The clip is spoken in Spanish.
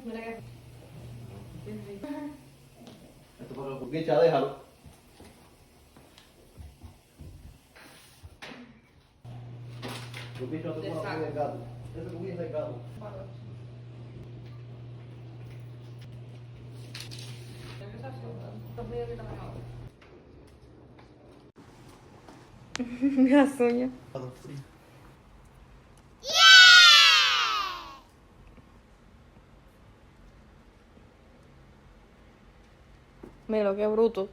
Mira que... Esto para la cuquicha, déjalo. Cuquicha, no te pones el gato. Ese cuquicha es el gato. Las uñas. Mira, qué bruto.